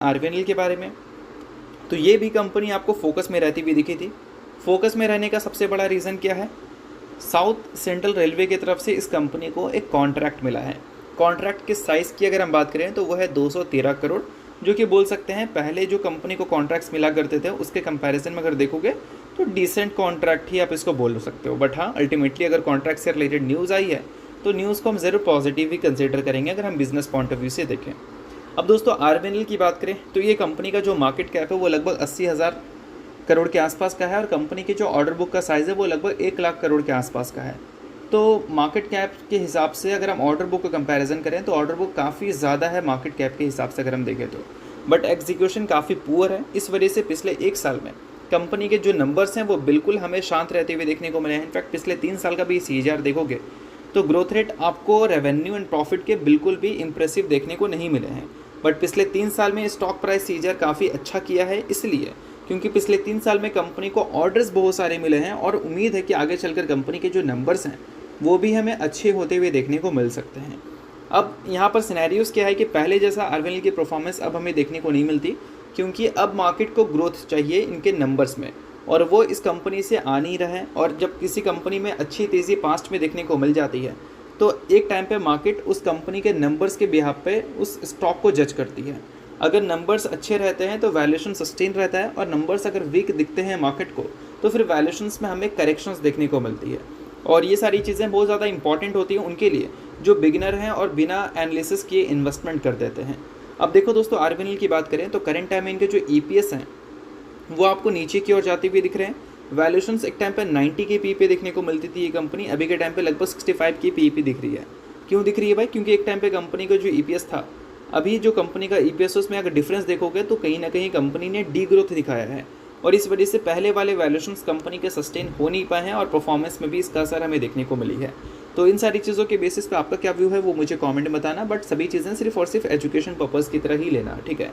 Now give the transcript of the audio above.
RVNL के बारे में, तो ये भी कंपनी आपको फोकस में रहती हुई दिखी थी। फोकस में रहने का सबसे बड़ा रीज़न क्या है? साउथ सेंट्रल रेलवे की तरफ से इस कंपनी को एक कॉन्ट्रैक्ट मिला है। कॉन्ट्रैक्ट के साइज़ की अगर हम बात करें तो वह है 213 करोड़, जो कि बोल सकते हैं पहले जो कंपनी को कॉन्ट्रैक्ट्स मिला करते थे उसके कंपैरिजन में अगर देखोगे तो डिसेंट कॉन्ट्रैक्ट ही आप इसको बोल सकते हो। बट हाँ, अल्टीमेटली अगर कॉन्ट्रैक्ट से रिलेटेड न्यूज़ आई है तो न्यूज़ को हम ज़रूर पॉजिटिव ही कंसिडर करेंगे अगर हम बिजनेस पॉइंट ऑफ व्यू से देखें। अब दोस्तों आरवीएनएल की बात करें तो ये कंपनी का जो मार्केट कैप है वो लगभग 80,000 करोड़ के आसपास का है और कंपनी की जो ऑर्डर बुक का साइज़ है वो लगभग 1 लाख करोड़ के आसपास का है। तो मार्केट कैप के हिसाब से अगर हम ऑर्डर बुक का कंपैरिजन करें तो ऑर्डर बुक काफ़ी ज़्यादा है मार्केट कैप के हिसाब से अगर हम देखें तो, बट एग्जीक्यूशन काफ़ी पुअर है। इस वजह से पिछले 1 साल में कंपनी के जो नंबर्स हैं वो बिल्कुल हमें शांत रहते हुए देखने को मिले हैं। इनफैक्ट पिछले 3 साल का भी CAGR देखोगे तो ग्रोथ रेट आपको रेवेन्यू एंड प्रॉफिट के बिल्कुल भी इंप्रेसिव देखने को नहीं मिले हैं। बट पिछले 3 साल में स्टॉक प्राइस CAGR काफ़ी अच्छा किया है, इसलिए क्योंकि पिछले 3 साल में कंपनी को ऑर्डर्स बहुत सारे मिले हैं और उम्मीद है कि आगे चलकर कंपनी के जो नंबर्स हैं वो भी हमें अच्छे होते हुए देखने को मिल सकते हैं। अब यहाँ पर सिनेरियोस क्या है कि पहले जैसा आरवीएनएल की परफॉर्मेंस अब हमें देखने को नहीं मिलती, क्योंकि अब मार्केट को ग्रोथ चाहिए इनके नंबर्स में और वो इस कंपनी से आ नहीं रहा है। और जब किसी कंपनी में अच्छी तेज़ी पास्ट में देखने को मिल जाती है तो एक टाइम पे मार्केट उस कंपनी के नंबर्स के बिहाफ पे उस स्टॉक को जज करती है। अगर नंबर्स अच्छे रहते हैं तो वैल्यूएशन सस्टेन रहता है और नंबर्स अगर वीक दिखते हैं मार्केट को तो फिर वैल्यूएशंस में हमें करेक्शंस देखने को मिलती है। और ये सारी चीज़ें बहुत ज़्यादा इंपॉर्टेंट होती हैं उनके लिए जो बिगिनर हैं और बिना एनालिसिस किए इन्वेस्टमेंट कर देते हैं। अब देखो दोस्तों आरवीएनएल की बात करें तो करेंट टाइम में इनके जो EPS हैं वो आपको नीचे की ओर जाते हुए दिख रहे हैं। वैल्यूएशंस एक टाइम पे 90 के पी पे देखने को मिलती थी ये कंपनी, अभी के टाइम पे लगभग 65 की पी दिख रही है। क्यों दिख रही है भाई? क्योंकि एक टाइम पे कंपनी का जो EPS था, अभी जो कंपनी का EPS उसमें अगर डिफरेंस देखोगे तो कहीं ना कहीं कंपनी ने डी ग्रोथ दिखाया है और इस वजह से पहले वाले वैल्यूएशंस कंपनी के सस्टेन हो नहीं पाए हैं और परफॉर्मेंस में भी इसका असर हमें देखने को मिली है। तो इन सारी चीज़ों के बेसिस पे आपका क्या व्यू है वो मुझे कमेंट में बताना, बट सभी चीज़ें सिर्फ और सिर्फ एजुकेशन पर्पज़ की तरह ही लेना, ठीक है।